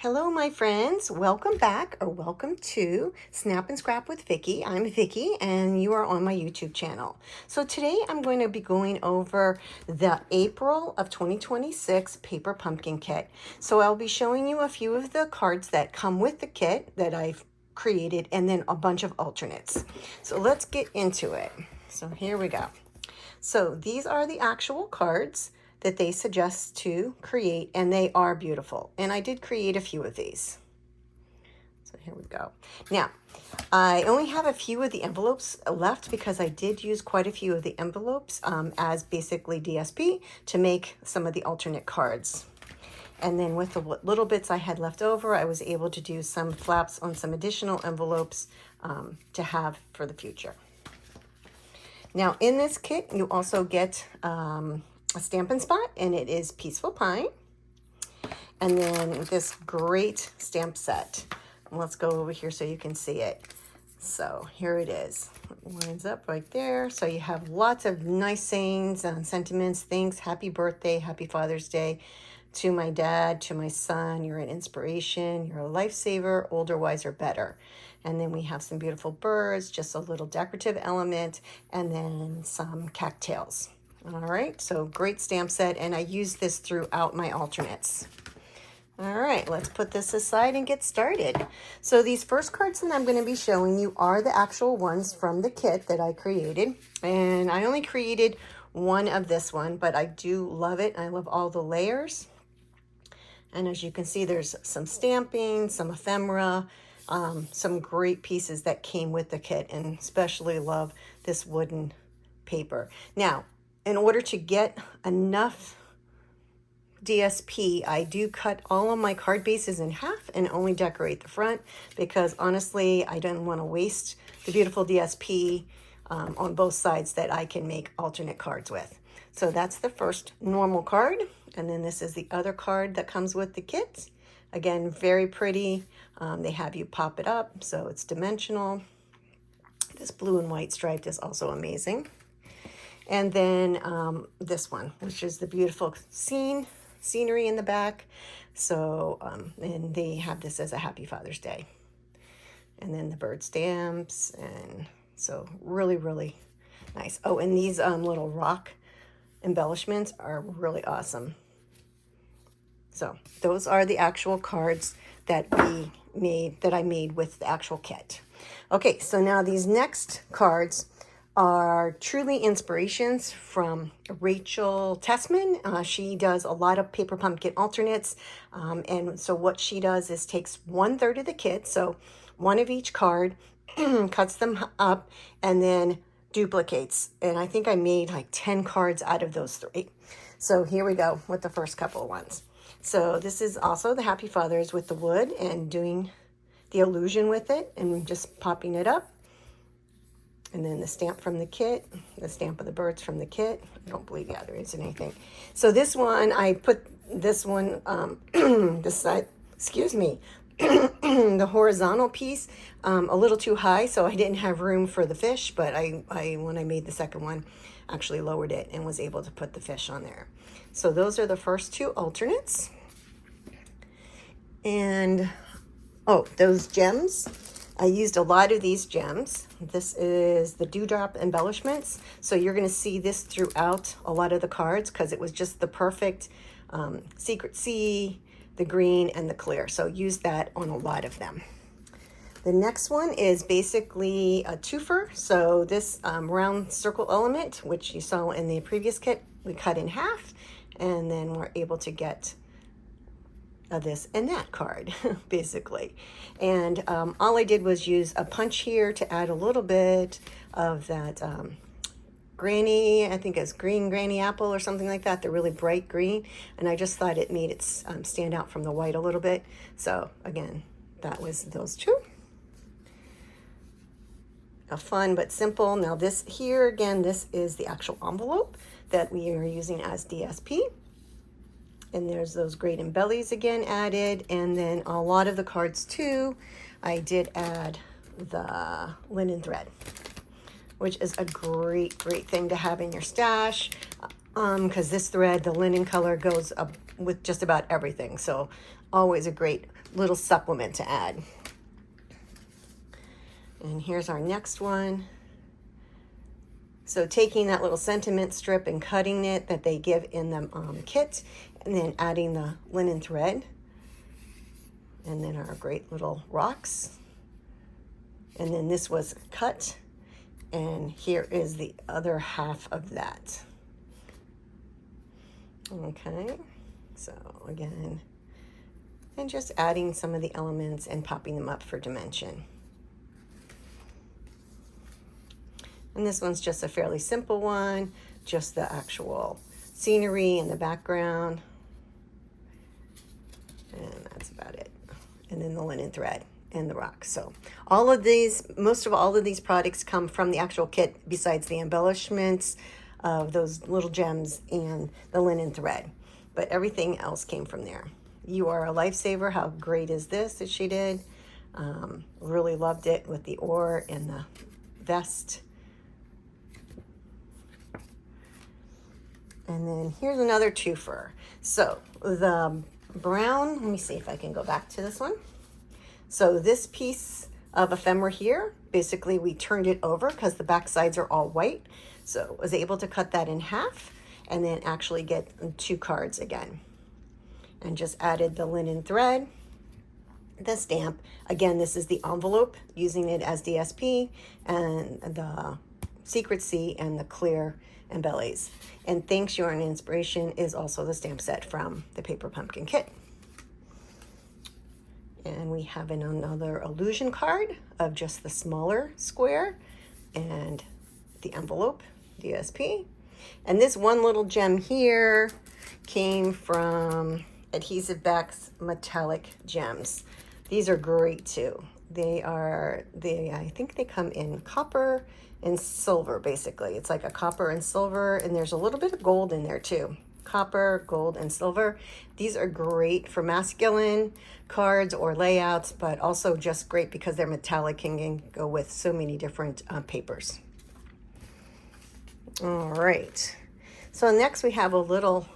Hello, my friends. Welcome back or welcome to Snap and Scrap with Vicky. I'm Vicky and you are on my YouTube channel. So today I'm going to be going over the April of 2026 paper pumpkin kit. So I'll be showing you a few of the cards that come with the kit that I've created and then a bunch of alternates. So let's get into it. So here we go. So these are the actual cards that they suggest to create, and they are beautiful. And I did create a few of these. So here we go. Now, I only have a few of the envelopes left because I did use quite a few of the envelopes as basically DSP to make some of the alternate cards. And then with the little bits I had left over, I was able to do some flaps on some additional envelopes to have for the future. Now, in this kit, you also get a Stampin' Spot, and it is Peaceful Pine. And then this great stamp set. Let's go over here so you can see it. So here it is. It lines up right there. So you have lots of nice sayings and sentiments, things. Happy birthday, happy Father's Day. To my dad, to my son, you're an inspiration, you're a lifesaver, older, wiser, better. And then we have some beautiful birds, just a little decorative element, and then some cattails. All right, so great stamp set, and I use this throughout my alternates. All right, let's put this aside and get started. So these first cards that I'm going to be showing you are the actual ones from the kit that I created. And I only created one of this one, but I do love it. I love all the layers. And as you can see, there's some stamping, some ephemera, some great pieces that came with the kit, and especially love this wooden paper. Now, in order to get enough DSP, I do cut all of my card bases in half and only decorate the front because honestly, I don't want to waste the beautiful DSP on both sides that I can make alternate cards with. So that's the first normal card. And then this is the other card that comes with the kit. Again, very pretty. They have you pop it up, so it's dimensional. This blue and white striped is also amazing. And then this one, which is the beautiful scenery in the back. So, and they have this as a Happy Father's Day. And then the bird stamps, and so really, really nice. Oh, and these little rock embellishments are really awesome. So those are the actual cards that I made with the actual kit. Okay, so now these next cards are truly inspirations from Rachel Tessman. She does a lot of paper pumpkin alternates. And so what she does is takes 1/3 of the kit, so one of each card, cuts them up, and then duplicates. And I think I made like 10 cards out of those 3. So here we go with the first couple of ones. So this is also the Happy Fathers with the wood and doing the illusion with it and just popping it up. And then the stamp from the kit, the stamp of the birds from the kit. I don't believe, yeah, there isn't anything. So this one, I put this one, this side, excuse me, the horizontal piece a little too high, so I didn't have room for the fish, but I when I made the second one, actually lowered it and was able to put the fish on there. So those are the first 2 alternates. And, oh, those gems. I used a lot of these gems. This is the Dewdrop Embellishments. So you're going to see this throughout a lot of the cards because it was just the perfect Secret Sea, the green, and the clear. So use that on a lot of them. The next one is basically a twofer. So this round circle element, which you saw in the previous kit, we cut in half, and then we're able to get this and that card, basically. And all I did was use a punch here to add a little bit of that granny, I think it's green granny apple or something like that. They're really bright green, and I just thought it made it stand out from the white a little bit. So again, that was those 2. A fun but simple. Now this here, again, this is the actual envelope that we are using as DSP. And there's those great embellies again added. And then a lot of the cards too, I did add the linen thread, which is a great thing to have in your stash. Because this thread, the linen color, goes up with just about everything. So always a great little supplement to add. And here's our next one. So taking that little sentiment strip and cutting it that they give in the kit, and then adding the linen thread, and then our great little rocks. And then this was cut, and here is the other half of that. Okay, so again, and just adding some of the elements and popping them up for dimension. And this one's just a fairly simple one, just the actual scenery in the background. And that's about it. And then the linen thread and the rocks. So all of these, most of all of these products come from the actual kit, besides the embellishments of those little gems and the linen thread. But everything else came from there. You Are a Lifesaver. How great is this that she did? Really loved it with the oar and the vest. And then here's another twofer. So the brown, let me see if I can go back to this one. So this piece of ephemera here, basically we turned it over because the back sides are all white. So I was able to cut that in half and then actually get 2 cards again. And just added the linen thread, the stamp. Again, this is the envelope, using it as DSP, and the Secret Sea and the clear embellies. And Thanks, You're an Inspiration is also the stamp set from the Paper Pumpkin kit. And we have another illusion card of just the smaller square and the envelope DSP. And this one little gem here came from Adhesive Back's Metallic Gems. These are great too. I think they come in copper and silver, basically. It's like a copper and silver, and there's a little bit of gold in there too. Copper, gold, and silver. These are great for masculine cards or layouts, but also just great because they're metallic and can go with so many different papers. All right. So next we have a little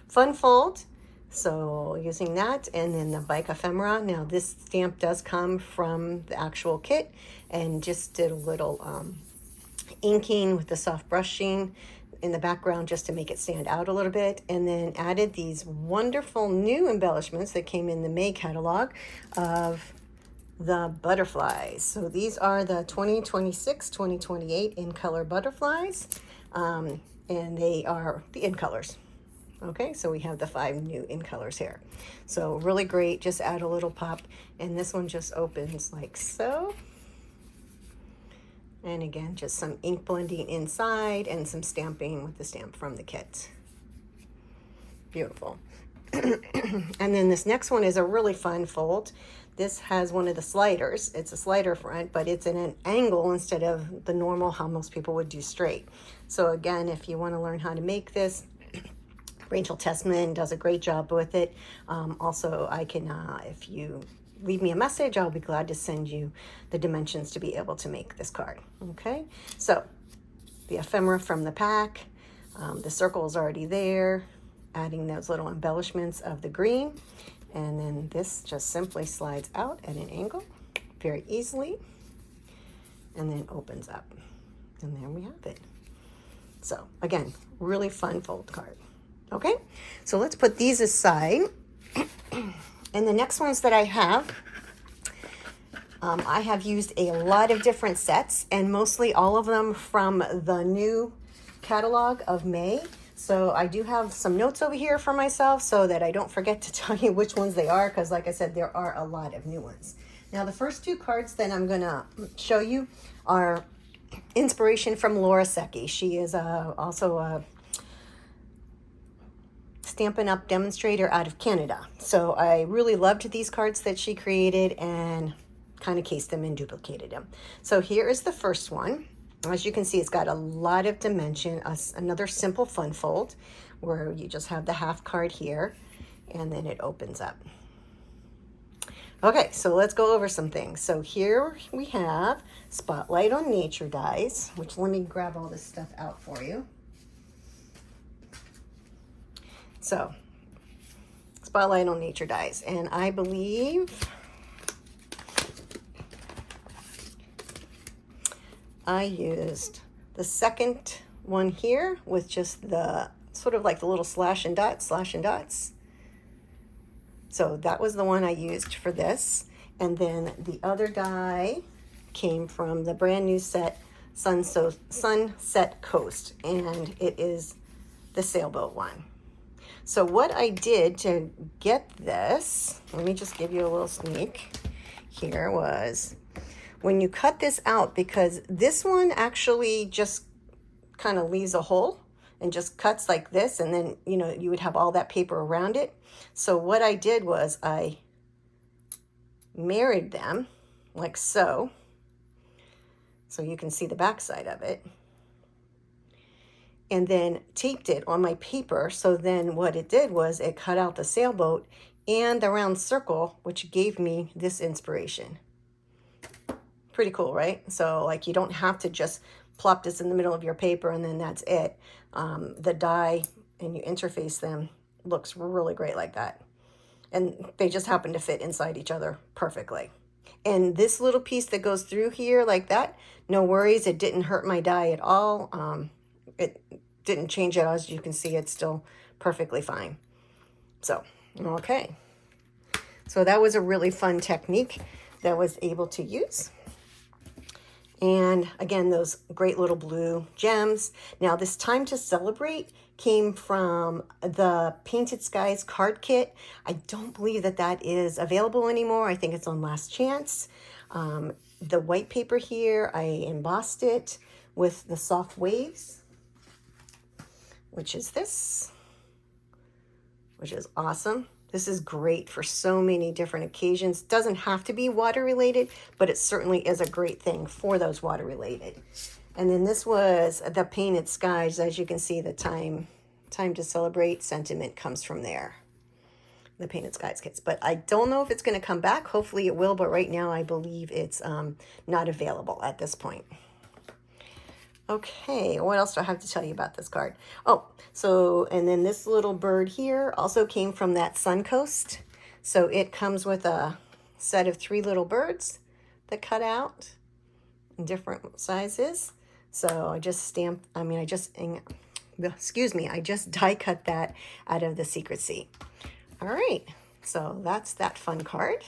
fun fold. So using that, and then the bike ephemera. Now this stamp does come from the actual kit, and just did a little inking with the soft brushing in the background just to make it stand out a little bit, and then added these wonderful new embellishments that came in the May catalog of the butterflies. So these are the 2026, 2028 in color butterflies, and they are the in colors. Okay, so we have the 5 new in colors here. So really great, just add a little pop, and this one just opens like so. And again, just some ink blending inside and some stamping with the stamp from the kit. Beautiful. And then this next one is a really fun fold. This has one of the sliders. It's a slider front, but it's in an angle instead of the normal how most people would do straight. So again, if you want to learn how to make this, Rachel Tessman does a great job with it. Also, I can, if you leave me a message, I'll be glad to send you the dimensions to be able to make this card. Okay, so the ephemera from the pack, the circle is already there, adding those little embellishments of the green, and then this just simply slides out at an angle very easily, and then opens up, and there we have it. So again, really fun fold card. Okay, so let's put these aside. And the next ones that I have used a lot of different sets, and mostly all of them from the new catalog of May. So I do have some notes over here for myself so that I don't forget to tell you which ones they are, because like I said, there are a lot of new ones. Now the first 2 cards that I'm gonna show you are inspiration from Laura Secchi. She is also a Stampin' Up demonstrator out of Canada. So I really loved these cards that she created and kind of cased them and duplicated them. So here is the first one. As you can see, it's got a lot of dimension, another simple fun fold where you just have the half card here and then it opens up. Okay, so let's go over some things. So here we have Spotlight on Nature dies, which let me grab all this stuff out for you. So Spotlight on Nature dies. And I believe I used the second one here with just the sort of like the little slash and dots. So that was the one I used for this. And then the other die came from the brand new set Sunset Coast, and it is the sailboat one. So what I did to get this, let me just give you a little sneak here, was when you cut this out, because this one actually just kind of leaves a hole and just cuts like this, and then you would have all that paper around it. So what I did was I married them like so you can see the back side of it, and then taped it on my paper. So then what it did was it cut out the sailboat and the round circle, which gave me this inspiration. Pretty cool, right? So like you don't have to just plop this in the middle of your paper and then that's it. The die, and you interface them, looks really great like that. And they just happen to fit inside each other perfectly. And this little piece that goes through here like that, no worries, it didn't hurt my die at all. It didn't change it. As you can see, it's still perfectly fine. So, okay. So that was a really fun technique that I was able to use. And again, those great little blue gems. Now, this Time to Celebrate came from the Painted Skies card kit. I don't believe that is available anymore. I think it's on last chance. The white paper here, I embossed it with the Soft Waves, which is this, which is awesome. This is great for so many different occasions. Doesn't have to be water related, but it certainly is a great thing for those water related. And then this was the Painted Skies. As you can see, the time to Celebrate sentiment comes from there. The Painted Skies kits. But I don't know if it's going to come back. Hopefully it will, but right now I believe it's not available at this point. Okay, what else do I have to tell you about this card? Oh, so, and then this little bird here also came from that Suncoast. So it comes with a set of 3 little birds that cut out in different sizes. So I just I just die cut that out of the Secret Sea. All right, so that's that fun card.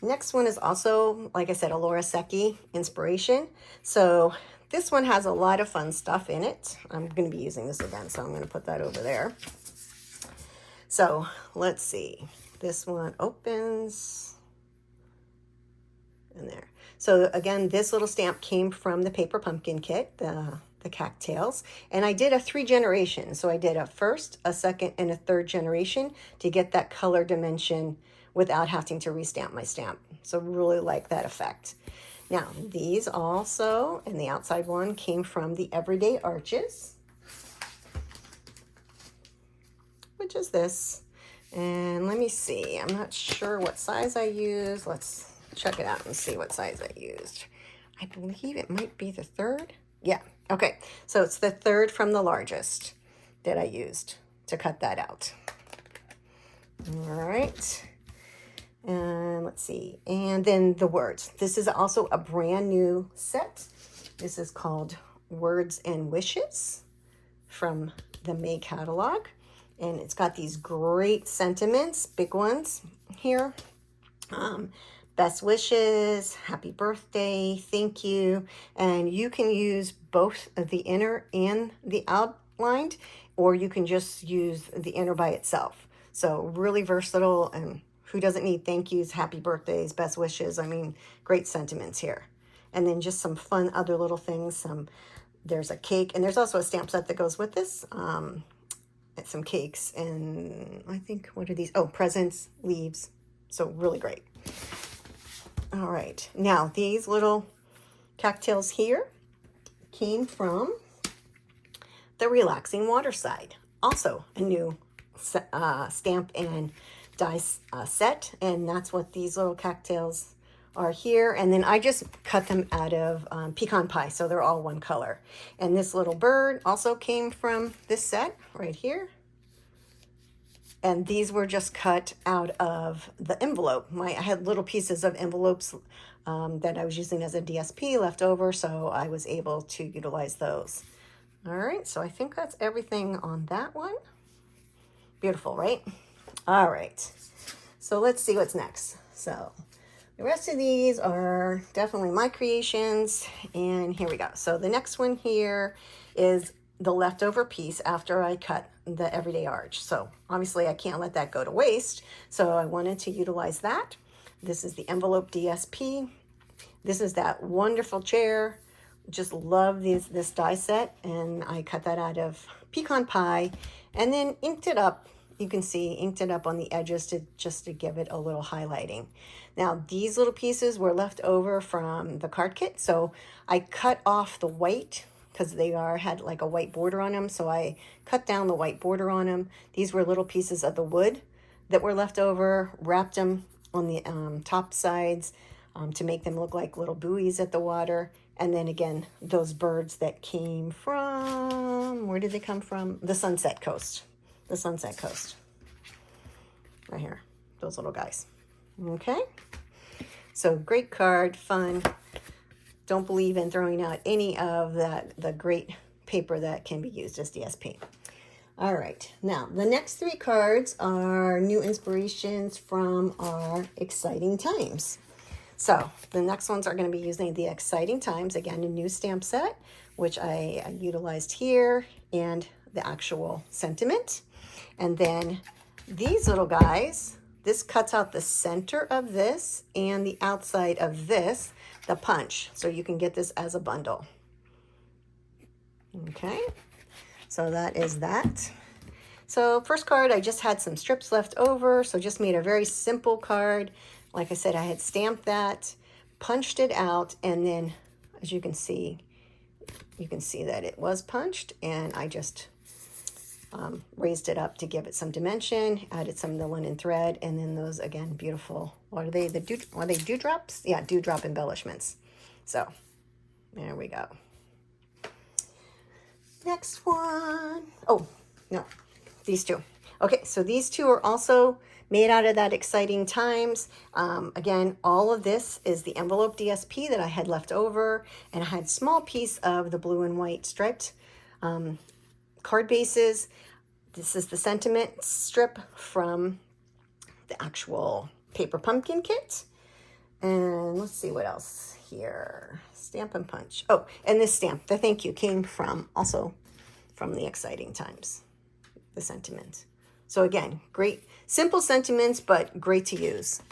Next one is also, like I said, a Laura Secchi inspiration. So this one has a lot of fun stuff in it. I'm going to be using this again, so I'm going to put that over there. So let's see. This one opens in there. So again, this little stamp came from the Paper Pumpkin kit, the cattails, and I did a 3 generation. So I did a first, a second, and a third generation to get that color dimension without having to restamp my stamp. So really like that effect. Now, these also, and the outside one came from the Everyday Arches, which is this. And let me see, I'm not sure what size I used. Let's check it out and see what size I used. I believe it might be the 3rd. Yeah, okay. So it's the 3rd from the largest that I used to cut that out. All right. And let's see, and then the words. This is also a brand new set. This is called Words and Wishes from the May catalog. And it's got these great sentiments, big ones here. Best wishes, happy birthday, thank you. And you can use both the inner and the outlined, or you can just use the inner by itself. So really versatile, and who doesn't need thank yous, happy birthdays, best wishes? I mean, great sentiments here. And then just some fun other little things. There's a cake, and there's also a stamp set that goes with this. Some cakes, and I think, what are these? Oh, presents, leaves. So really great. All right. Now, these little cattails here came from the Relaxing Waterside. Also a new stamp and die set, and that's what these little cattails are here. And then I just cut them out of pecan pie, so they're all one color. And this little bird also came from this set right here. And these were just cut out of the envelope. I had little pieces of envelopes that I was using as a DSP left over, so I was able to utilize those. All right, so I think that's everything on that one. Beautiful, right? All right, so let's see what's next. So the rest of these are definitely my creations, and here we go. So the next one here is the leftover piece after I cut the everyday arch. So obviously I can't let that go to waste, so I wanted to utilize that. This is the envelope DSP. This is that wonderful chair. Just love this die set, and I cut that out of pecan pie and then inked it up. You can see inked it up on the edges just to give it a little highlighting. Now these little pieces were left over from the card kit, so I cut off the white because they had like a white border on them, so I cut down the white border on them. These were little pieces of the wood that were left over, wrapped them on the top sides to make them look like little buoys at the water. And then again, those birds that came from, where did they come from? The Sunset Coast. The Sunset Coast. Right here, those little guys. Okay, so great card, fun. Don't believe in throwing out any of the great paper that can be used as DSP. All right, now the next three cards are new inspirations from our Exciting Times. So the next ones are going to be using the Exciting Times, again, a new stamp set, which I utilized here, and the actual sentiment. And then these little guys, this cuts out the center of this and the outside of this, the punch, so you can get this as a bundle. Okay, so that is that. So first card, I just had some strips left over, so just made a very simple card. Like I said, I had stamped that, punched it out, and then as you can see that it was punched, and I just raised it up to give it some dimension, added some of the linen thread, and then those, again, beautiful, what are they, are they dewdrops? Yeah, dewdrop embellishments. So there we go. Next one. Oh, no, these two. Okay, so these two are also made out of that Exciting Times. Again, all of this is the envelope DSP that I had left over, and I had a small piece of the blue and white striped card bases. This is the sentiment strip from the actual paper pumpkin kit. And let's see what else here. Stamp and punch. Oh, and this stamp, the thank you, came from also from the Exciting Times, the sentiment. So again, great, simple sentiments, but great to use.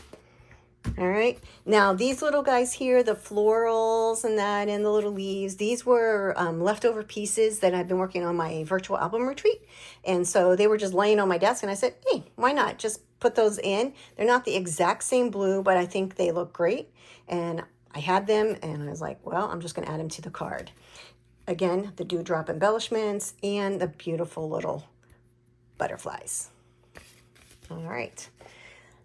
All right, now these little guys here, the florals and that, and the little leaves, these were leftover pieces that I've been working on my virtual album retreat. And so they were just laying on my desk, and I said, hey, why not just put those in? They're not the exact same blue, but I think they look great. And I had them, and I was like, well, I'm just going to add them to the card. Again, the dewdrop embellishments and the beautiful little butterflies. All right,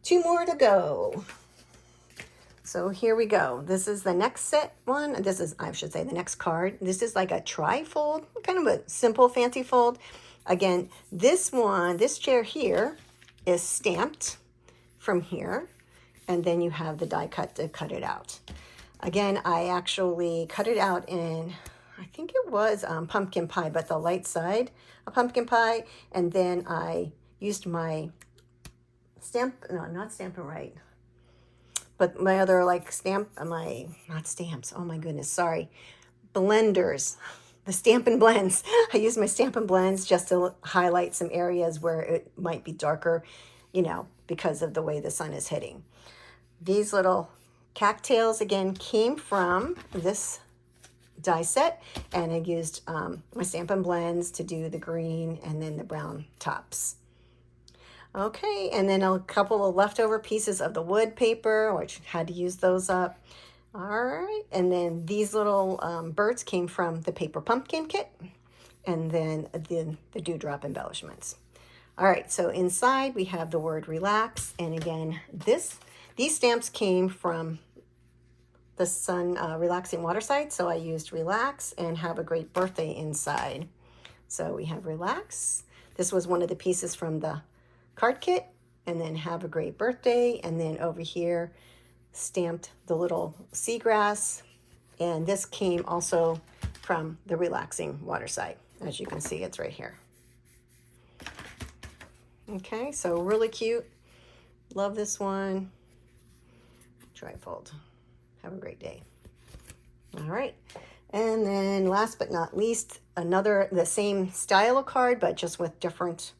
2 more to go. So here we go. This is the next set one. This is, I should say, the next card. This is like a tri-fold, kind of a simple fancy fold. Again, this one, this chair here is stamped from here, and then you have the die cut to cut it out. Again, I actually cut it out in, I think it was pumpkin pie, but the light side of pumpkin pie, and then I used my not Stampin' Right, but my other like not stamps, oh my goodness, sorry, blenders, the Stampin' Blends. I use my Stampin' Blends just to highlight some areas where it might be darker, you know, because of the way the sun is hitting. These little cattails, again, came from this die set, and I used my Stampin' Blends to do the green and then the brown tops. Okay, and then a couple of leftover pieces of the wood paper, which had to use those up. All right, and then these little birds came from the paper pumpkin kit, and then the dewdrop embellishments. All right, so inside we have the word relax, and again, these stamps came from the Sun Relaxing Waterside, so I used relax and have a great birthday inside. So we have relax. This was one of the pieces from the card kit, and then have a great birthday. And then over here, stamped the little seagrass. And this came also from the relaxing water side. As you can see, it's right here. Okay, so really cute. Love this one. Trifold. Have a great day. All right. And then last but not least, the same style of card, but just with different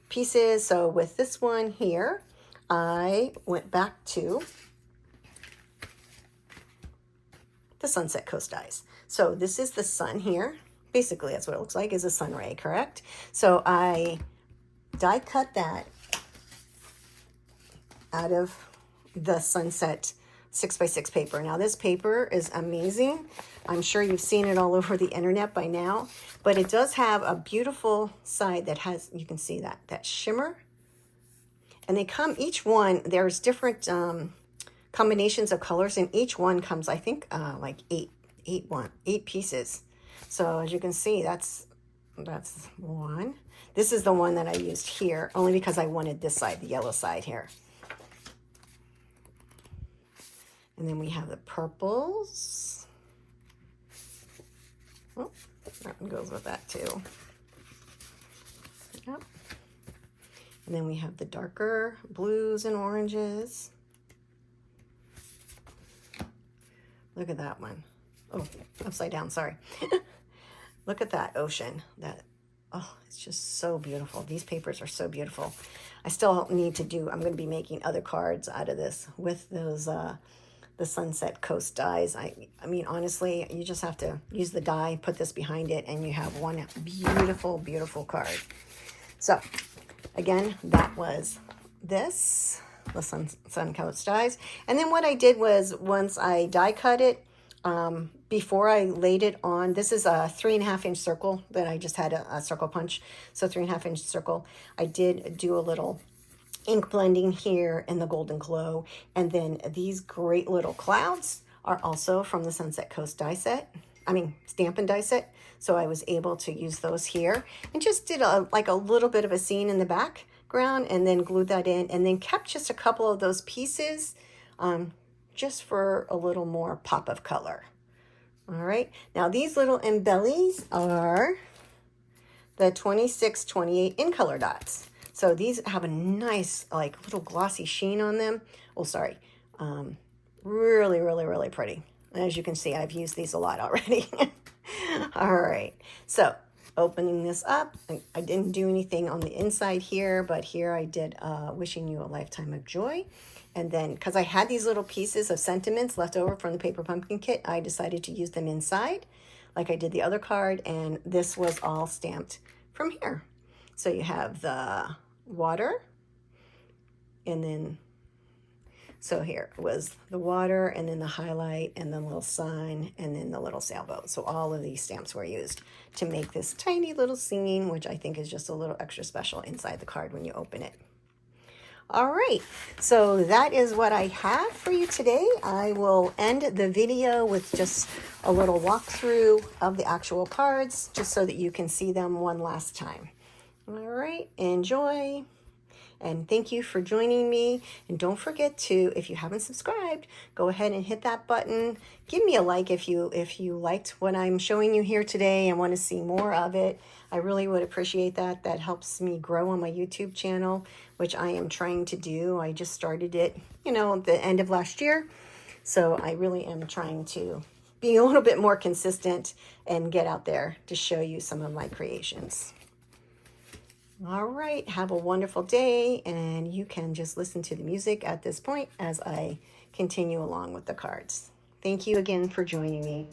pieces. So with this one here, I went back to the Sunset Coast dies. So this is the sun here. Basically, that's what it looks like, is a sun ray, correct? So I die cut that out of the Sunset 6x6 paper. Now this paper is amazing. I'm sure you've seen it all over the internet by now, but it does have a beautiful side that has, you can see that shimmer. And they come, each one, there's different combinations of colors, and each one comes, I think, like eight pieces. So as you can see, that's one. This is the one that I used here, only because I wanted this side, the yellow side here. And then we have the purples. Oh, that one goes with that too. Yep. And then we have the darker blues and oranges. Look at that one. Oh, upside down, sorry. Look at that ocean. Oh, it's just so beautiful. These papers are so beautiful. I still need to I'm going to be making other cards out of this with those, the Sunset Coast dies. I mean, honestly, you just have to use the die, put this behind it, and you have one beautiful, beautiful card. So, again, that was this, the Sun Coast dies. And then what I did was, once I die cut it, before I laid it on, this is a 3.5 inch circle that I just had a circle punch. So 3.5 inch circle. I did do a little ink blending here in the golden glow. And then these great little clouds are also from the Sunset Coast die set. Stampin' die set. So I was able to use those here and just did like a little bit of a scene in the background and then glued that in and then kept just a couple of those pieces just for a little more pop of color. All right, now these little embellies are the 26-28 in color dots. So these have a nice, like, little glossy sheen on them. Oh, sorry. Really, really, really pretty. As you can see, I've used these a lot already. All right, so opening this up, I didn't do anything on the inside here, but here I did wishing you a lifetime of joy. And then, because I had these little pieces of sentiments left over from the paper pumpkin kit, I decided to use them inside, like I did the other card, and this was all stamped from here. So you have the water, and then, so here was the water, and then the highlight, and then the little sun, and then the little sailboat. So all of these stamps were used to make this tiny little scene, which I think is just a little extra special inside the card when you open it. All right, so that is what I have for you today. I will end the video with just a little walkthrough of the actual cards, just so that you can see them one last time. All right, enjoy, and thank you for joining me. And don't forget to, if you haven't subscribed, go ahead and hit that button. Give me a like if you liked what I'm showing you here today and want to see more of it. I really would appreciate that. That helps me grow on my YouTube channel, which I am trying to do. I just started it, at the end of last year. So I really am trying to be a little bit more consistent and get out there to show you some of my creations. All right, have a wonderful day, and you can just listen to the music at this point as I continue along with the cards. Thank you again for joining me.